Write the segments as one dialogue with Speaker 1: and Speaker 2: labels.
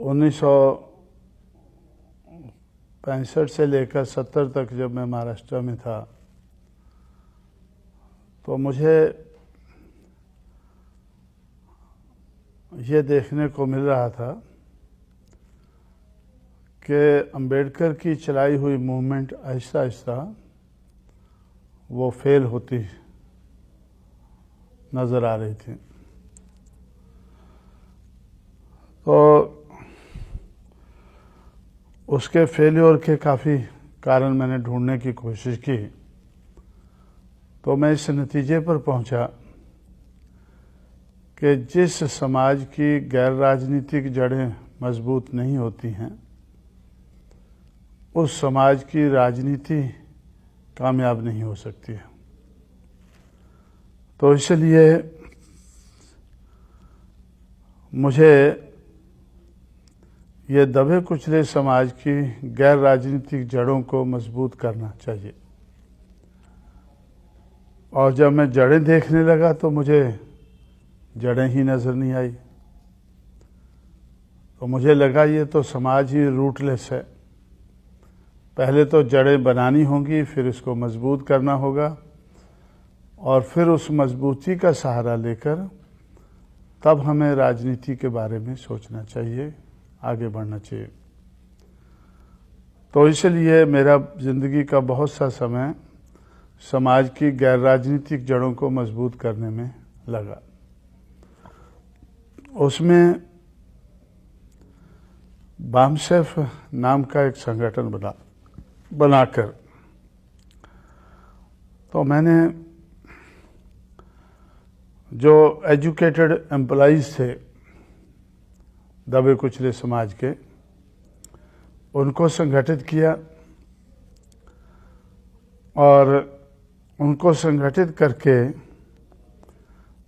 Speaker 1: 1965 से लेकर 70 तक जब मैं महाराष्ट्र में था तो मुझे ये देखने को मिल रहा था कि अंबेडकर की चलाई हुई मूवमेंट आहिस्ता आहिस्ता वो फेल होती नज़र आ रही थी। तो उसके फेल्योर के काफ़ी कारण मैंने ढूंढने की कोशिश की, तो मैं इस नतीजे पर पहुंचा कि जिस समाज की गैर राजनीतिक जड़ें मजबूत नहीं होती हैं उस समाज की राजनीति कामयाब नहीं हो सकती है। तो इसलिए मुझे ये दबे कुचले समाज की गैर राजनीतिक जड़ों को मजबूत करना चाहिए। और जब मैं जड़ें देखने लगा तो मुझे जड़ें ही नज़र नहीं आई। तो मुझे लगा ये तो समाज ही रूटलेस है। पहले तो जड़ें बनानी होंगी, फिर इसको मजबूत करना होगा और फिर उस मजबूती का सहारा लेकर तब हमें राजनीति के बारे में सोचना चाहिए, आगे बढ़ना चाहिए। तो इसलिए मेरा ज़िंदगी का बहुत सा समय समाज की गैर राजनीतिक जड़ों को मजबूत करने में लगा। उसमें बामसेफ नाम का एक संगठन बनाकर तो मैंने जो एजुकेटेड एम्प्लॉइज़ थे दबे कुचले समाज के, उनको संगठित किया और उनको संगठित करके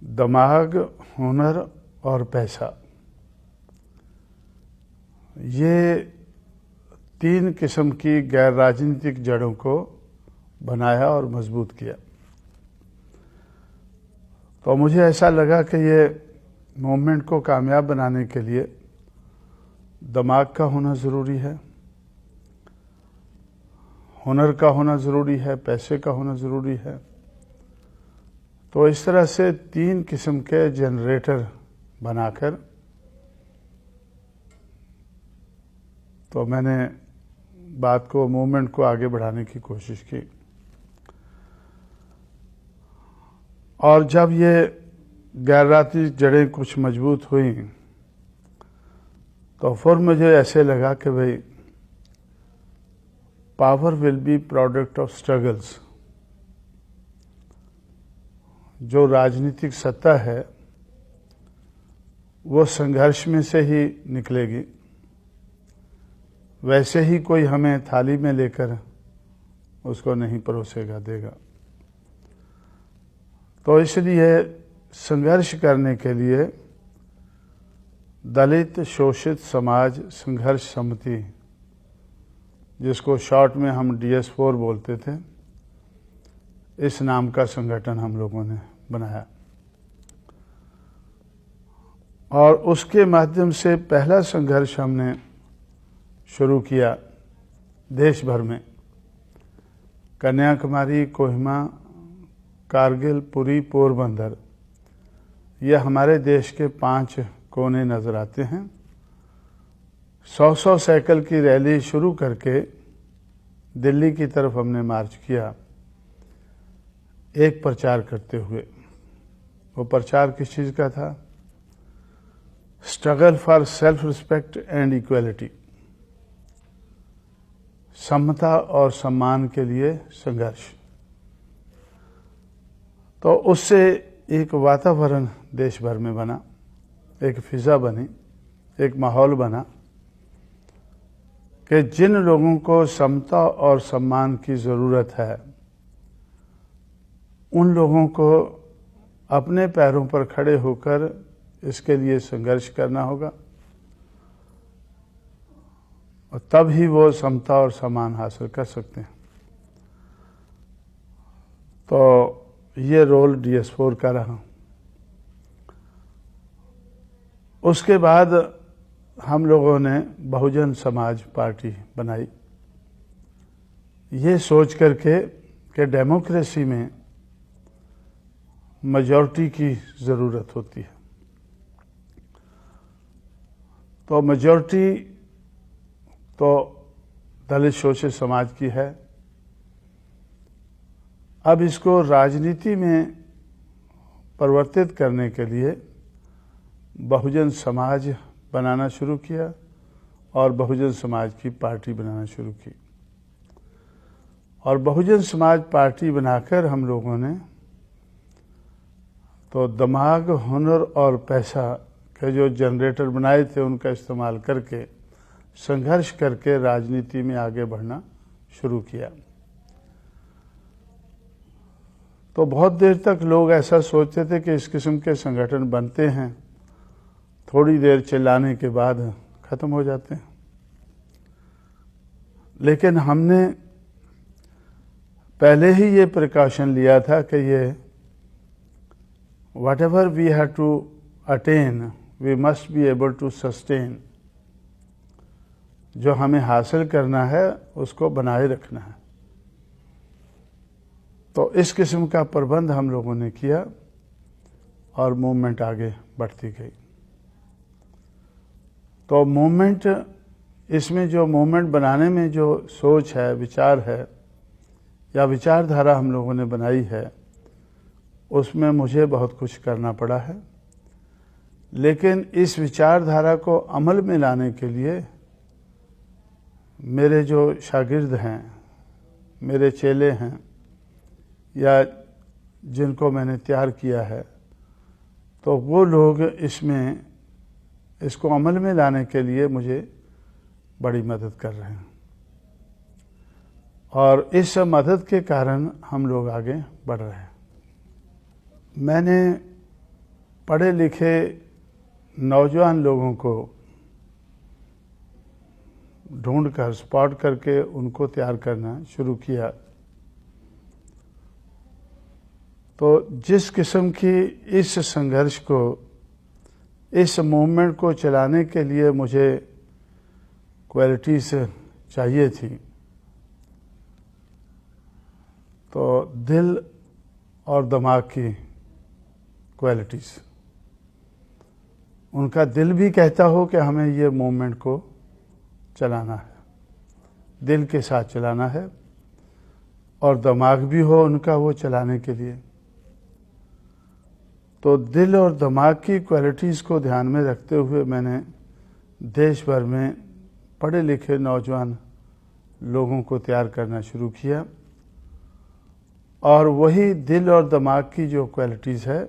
Speaker 1: दिमाग, हुनर और पैसा, ये 3 किस्म की गैर राजनीतिक जड़ों को बनाया और मजबूत किया। तो मुझे ऐसा लगा कि ये मूवमेंट को कामयाब बनाने के लिए दिमाग का होना ज़रूरी है, हुनर का होना ज़रूरी है, पैसे का होना ज़रूरी है। तो इस तरह से 3 किस्म के जनरेटर बनाकर तो मैंने बात को, मूवमेंट को आगे बढ़ाने की कोशिश की। और जब ये गैर राजनीतिक जड़ें कुछ मजबूत हुई तो फिर मुझे ऐसे लगा कि भाई power will be product of struggles. जो राजनीतिक सत्ता है वो संघर्ष में से ही निकलेगी। वैसे ही कोई हमें थाली में लेकर उसको नहीं परोसेगा देगा। तो इसलिए संघर्ष करने के लिए दलित शोषित समाज संघर्ष समिति, जिसको शॉर्ट में हम DS4 बोलते थे, इस नाम का संगठन हम लोगों ने बनाया और उसके माध्यम से पहला संघर्ष हमने शुरू किया देश भर में। कन्याकुमारी, कोहिमा, कारगिल, पुरी, पोरबंदर, ये हमारे देश के 5 कोने नज़र आते हैं। 100 साइकिल की रैली शुरू करके दिल्ली की तरफ हमने मार्च किया एक प्रचार करते हुए। वो प्रचार किस चीज़ का था? Struggle for self respect and equality, समता और सम्मान के लिए संघर्ष। तो उससे एक वातावरण देश भर में बना, एक फिजा बनी, एक माहौल बना कि जिन लोगों को समता और सम्मान की ज़रूरत है उन लोगों को अपने पैरों पर खड़े होकर इसके लिए संघर्ष करना होगा और तब ही वो समता और सम्मान हासिल कर सकते हैं। तो ये रोल DS4 का रहा। उसके बाद हम लोगों ने बहुजन समाज पार्टी बनाई, ये सोच करके कि डेमोक्रेसी में मेजॉरिटी की ज़रूरत होती है। तो मेजॉरिटी तो दलित शोषित समाज की है। अब इसको राजनीति में परिवर्तित करने के लिए बहुजन समाज बनाना शुरू किया और बहुजन समाज की पार्टी बनाना शुरू की। और बहुजन समाज पार्टी बनाकर हम लोगों ने तो दिमाग, हुनर और पैसा के जो जनरेटर बनाए थे उनका इस्तेमाल करके संघर्ष करके राजनीति में आगे बढ़ना शुरू किया। तो बहुत देर तक लोग ऐसा सोचते थे कि इस किस्म के संगठन बनते हैं, थोड़ी देर चिल्लाने के बाद खत्म हो जाते हैं। लेकिन हमने पहले ही ये प्रिकॉशन लिया था कि ये whatever we have to attain, we must be able to sustain। जो हमें हासिल करना है उसको बनाए रखना है। तो इस किस्म का प्रबंध हम लोगों ने किया और मूवमेंट आगे बढ़ती गई। तो मूवमेंट, इसमें जो मूवमेंट बनाने में जो सोच है, विचार है या विचारधारा हम लोगों ने बनाई है, उसमें मुझे बहुत कुछ करना पड़ा है। लेकिन इस विचारधारा को अमल में लाने के लिए मेरे जो शागिर्द हैं, मेरे चेले हैं या जिनको मैंने तैयार किया है, तो वो लोग इसको अमल में लाने के लिए मुझे बड़ी मदद कर रहे हैं। और इस मदद के कारण हम लोग आगे बढ़ रहे हैं। मैंने पढ़े लिखे नौजवान लोगों को ढूंढकर, स्पॉट करके उनको तैयार करना शुरू किया। तो जिस किस्म की इस संघर्ष को, इस मूवमेंट को चलाने के लिए मुझे क्वालिटीज चाहिए थी, तो दिल और दिमाग की क्वालिटीज, उनका दिल भी कहता हो कि हमें ये मूवमेंट को चलाना है, दिल के साथ चलाना है, और दिमाग भी हो उनका वो चलाने के लिए। तो दिल और दिमाग की क्वालिटीज़ को ध्यान में रखते हुए मैंने देश भर में पढ़े लिखे नौजवान लोगों को तैयार करना शुरू किया। और वही दिल और दिमाग की जो क्वालिटीज़ है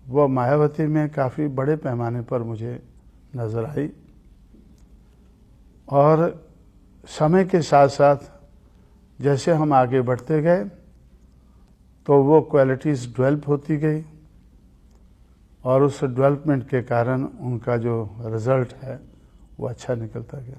Speaker 1: वो मायावती में काफ़ी बड़े पैमाने पर मुझे नज़र आई। और समय के साथ साथ जैसे हम आगे बढ़ते गए तो वो क्वालिटीज़ डेवलप होती गई और उस डेवलपमेंट के कारण उनका जो रिज़ल्ट है वो अच्छा निकलता गया।